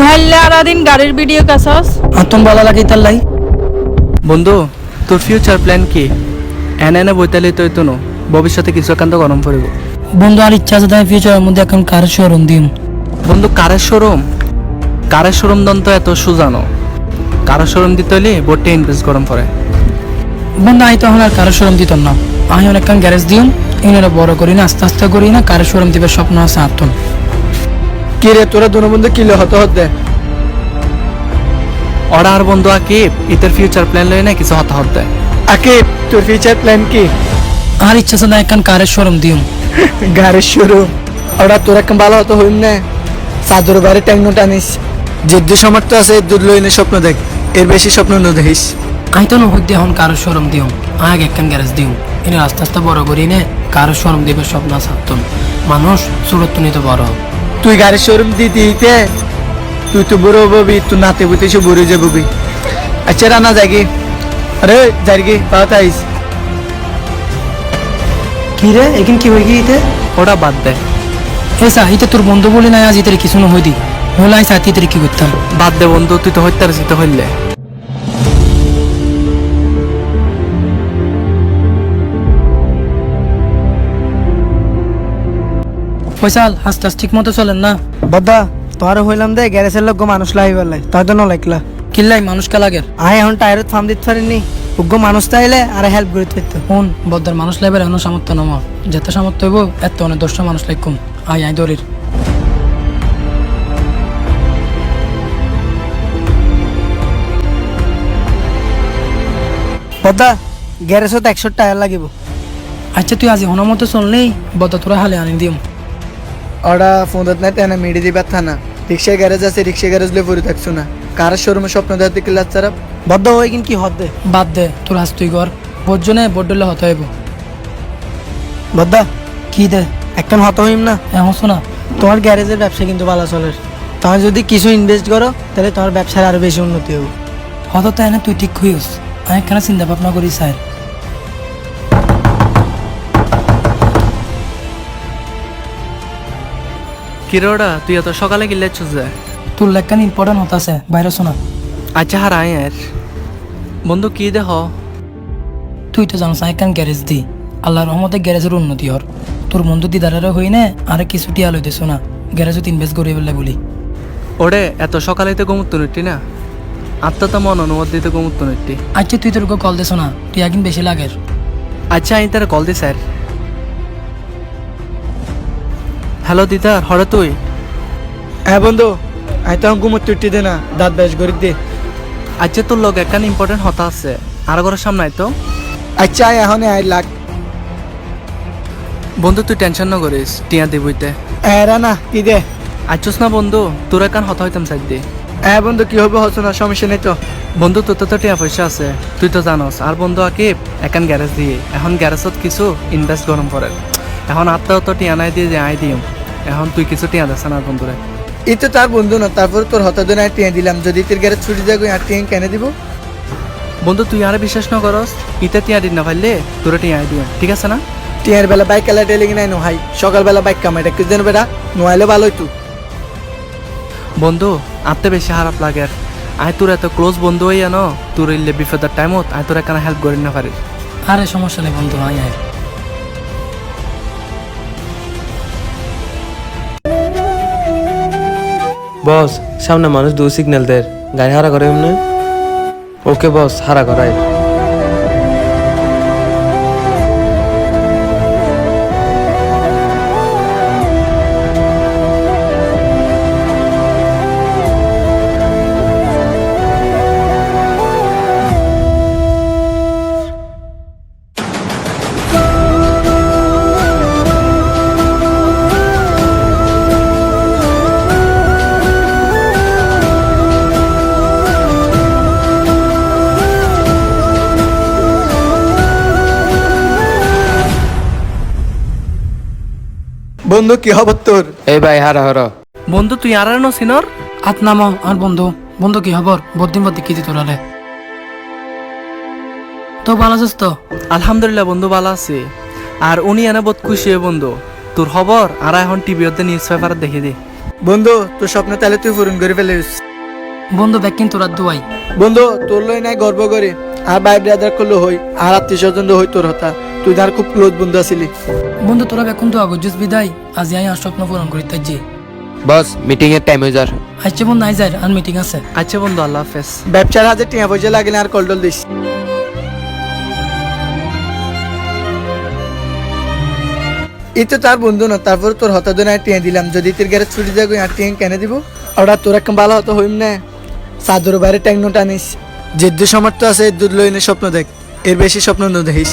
হাইলে আরাদিন গাড়ির ভিডিও কাছস আতম ভালো লাগে তার লাই। বন্ধু তোর ফিউচার প্ল্যান কি? এনে এনে বইতালি তুই তো ভবিষ্যতে কিছু একান্ত গরম পড়িব। বন্ধু আর ইচ্ছা আছে তাই ফিউচারের মধ্যে এখন কার শোরুম দিম। বন্ধু কারের শোরুম দন তো এত সুজানো। কারের শোরুম দিতে হলে বোর্ডে ইনভেস্ট গরম পড়ে। বন্ধু আই তখন আর কারো শোরুম দিতাম না, আমি অনেকক্ষণ গ্যারেজ দিম, এনারা বড় করি না, আস্তে আস্তে করি না, কারো শোরুম দিবার স্বপ্ন আছে আতম। কি রে তোরা দুনো বন্ধু কিলো হতে হতে ওরা আর বন্ধু আকিব ইতের ফিউচার প্ল্যান লয় না কিছু হতাহত দেয়। আকিব তোর ফিউচার প্ল্যান কি? আর ইচ্ছা আছে না এখন কারের শোরুম দিম। গাড়ির শুরু ওরা তোর এখন ভালো হতো হইম না, চাদর বাড়ি ট্যাংনো টানিস, যে সমর্থ আছে দুধ লইনে স্বপ্ন দেখ, এর বেশি স্বপ্ন ন দেখিস। আমি তো নহদ দিয়ে এখন কারো শোরুম দিম, আগে একখান গ্যারেজ দিম, এনে আস্তে আস্তে বড় করি নে, কারো শোরুম দিবার স্বপ্ন আছে আতম। মানুষ সুরত নিতে বড়। তুই গাড়ির শোরুম দিতে তুই তো বুড়ো ববি, তুই নাতে বুতে সে বুড়ে যাবি। আচ্ছা রানা যাগি, আরে যাইগি পাতাইস। কি রে এখন কি হয়ে গিয়ে ওটা বাদ দেয়, এসা ইতে তোর বন্ধু বলি নাই আজ ইতারে কিছু নহই দি হলে আই সাথে ইতারে কি করতাম। বাদ দে বন্ধু, তুই তো হইতার জিতে হইলে। ফয়সাল হাসতে ঠিক মতো চলেন না। বদা তোর হইলাম দে গ্যারেজের লোক মানুষ লাই বেলাই তাই তো নলাইকলা কিল্লাই মানুষ কা লাগের আয় এখন টায়ারত ফার্ম দিতে পারিনি, উগ্র মানুষ তাইলে আর হেল্প করে দিতে। ফোন বদ্দার মানুষ লাইবার এখনো সামর্থ্য নম, যেতে সামর্থ্য হইব এত অনেক 10টা মানুষ লাইকুম আই আই দরির। বদা গ্যারেজত 100 টায়ার লাগিব। আচ্ছা তুই আজি হনার মতো চললেই বদ্দা তোরা হালে আনি দিম। ওরা ফোনত নাই তেনা মিডি দিবার থানা, রিক্সা গ্যারেজ আছে, রিক্সা গ্যারেজ লয়ে পড়ে থাকছো না, কার শোরুমে স্বপ্ন দেখতে কি লাচ্চারা বদ্ধ হয়ে কিন কি হদ দে। বাদ দে তোর হাস তুই কর, বোঝনে বড্ডলে হত হইব। বদ্দা কি দে এখন হত হইম না, এখন শোনা তোমার গ্যারেজের ব্যবসা কিন্তু ভালো চলে, তুমি যদি কিছু ইনভেস্ট করো তাহলে তোমার ব্যবসার আরো বেশি উন্নতি হবে। হত তাই না তুই ঠিক হইস, আমি একখানা চিন্তা ভাবনা করি স্যার। কিরোড়া তুই এত সকালে গিলেছিস যে? তোর লেখান ইম্পর্টেন্ট হত আছে বাইরে শোনা। আচ্ছা হার আয়ের বন্ধু কি দেহ? তুই তো জানো একখান গ্যারেজ দি, আল্লাহর রহমতে গ্যারেজের উন্নতি হর। তোর বন্ধু দিদারেরও হই না আরে কিছু টিয়া লইতেছ না, গ্যারেজত ইনভেস্ট করি বলে বলি। ওরে এত সকালে তো গোমুত্ত নিটি না, আত্মা তো মন অনুমতি দিতে গোমুত্ত নিটি। আচ্ছা তুই তোর কল দিস না, টিয়া কিন বেশি লাগের। আচ্ছা আমি তার কল দি স্যার। হ্যালো দিদার হরে তুই? হ্যাঁ বন্ধু আই তো ঘুমো তুটি দে না, দাঁত ব্যাস গরিব দে। আচ্ছা তোর লগে একটা ইম্পর্টেন্ট হতা আছে, আর ঘরের সামনে আইতো। আচ্ছা আয় এখন আই লাগ। বন্ধু তুই টেনশন না করিস, টিয়া দিবইতে। এরা না কি দে। আচ্ছস না বন্ধু, তোর একান হতা হইতাম সাইড দে। হ্যাঁ বন্ধু কি হবে হচ্ছে না, সমস্যা নেই তো। বন্ধু তোর তো টিয়া পয়সা আছে তুই তো জানোস, আর বন্ধু আকিব একান গ্যারেজ দিয়ে, এখন গ্যারেজত কিছু ইনভেস্ট গরম করে, এখন আত্মাও তো টিয়া নাই দিয়ে যে আই দিম, এখন তুই কিছু টিয়া দেস না বন্ধুরে। এই তো তার বন্ধু না, তারপর তোর হতাদিন আর টিয়া দিলাম, যদি তোর গ্যারেজ ছুটি যাগো আর টিয়া কেন দিব? বন্ধু তুই আর বিশ্বাস না করস, ইতে টিয়া দিন না পারলে তোরা টিয়া আই দিম, ঠিক আছে না? টিয়ার বেলা বাইক কালা টেলিং নাই নো হাই, সকালবেলা বাইক কামাইটা কি জানো বেটা, নোয়াইলে ভালোই তুই। বন্ধু আত্মে বেশি খারাপ লাগে, আয় তোর এত ক্লোজ বন্ধু হইয়া ন, তোর ইলে বিপদের টাইমত আয় তোর এখানে হেল্প করি না পারি। আরে সমস্যা নেই বন্ধু আয় আয়। বস সামনে মানুষ দু সিগন্যাল দের, গাড়ি হারা করে এমনি। ওকে বস হারা করায়। বন্ধু কি খবর তোর? এই ভাই হারা হর। বন্ধু তুই আর ন সিনর? আত নামো আর বন্ধু, বন্ধু কি খবর? বদিন বদি কি তোরালে তো ভালো আছিস তো? আলহামদুলিল্লাহ বন্ধু ভালো আছি, আর উনি এনে বহুত খুশি হয় বন্ধু তোর খবর, আর এখন টিভিতে নিউজ পেপার দেখে দি। বন্ধু তোর স্বপ্ন তাহলে তুই পূরণ করে ফেলিস। বন্ধু দেখ কিন্তু রাত দুয়াই। বন্ধু তোর লই নাই গর্ব করে আর ভাই ব্রাদার করলো হই আর আত্মীয় স্বজন হই তোর হতা, তুই তার খুব ক্লোজ বন্ধু আছিলি। বন্ধু তোরা এখন তো আগজুস বিদায়, আজ আমি আর স্বপ্ন পূরণ করিতে যে। বস মিটিং এর টাইম হয়ে যার। আচ্ছা বন্ধু নাই যায় আর মিটিং আছে। আচ্ছা বন্ধু, আল্লাহ হাফেজ। ব্যবসার হাতে টিয়া পয়সা লাগলে আর কলডল দিস। এই তো তার বন্ধু না, তারপর তোর হতা দিন টিয়া দিলাম, যদি তোর গ্যারেজ ছুটি যাবো আর টিয়া কেন দিব? ওরা তোর একটা ভালো হতো হইম না, চাদর বাইরে ট্যাংনো টানিস, যে দু সমর্থ আছে দুধ লইনে স্বপ্ন দেখ, এর বেশি স্বপ্ন ন দেখিস।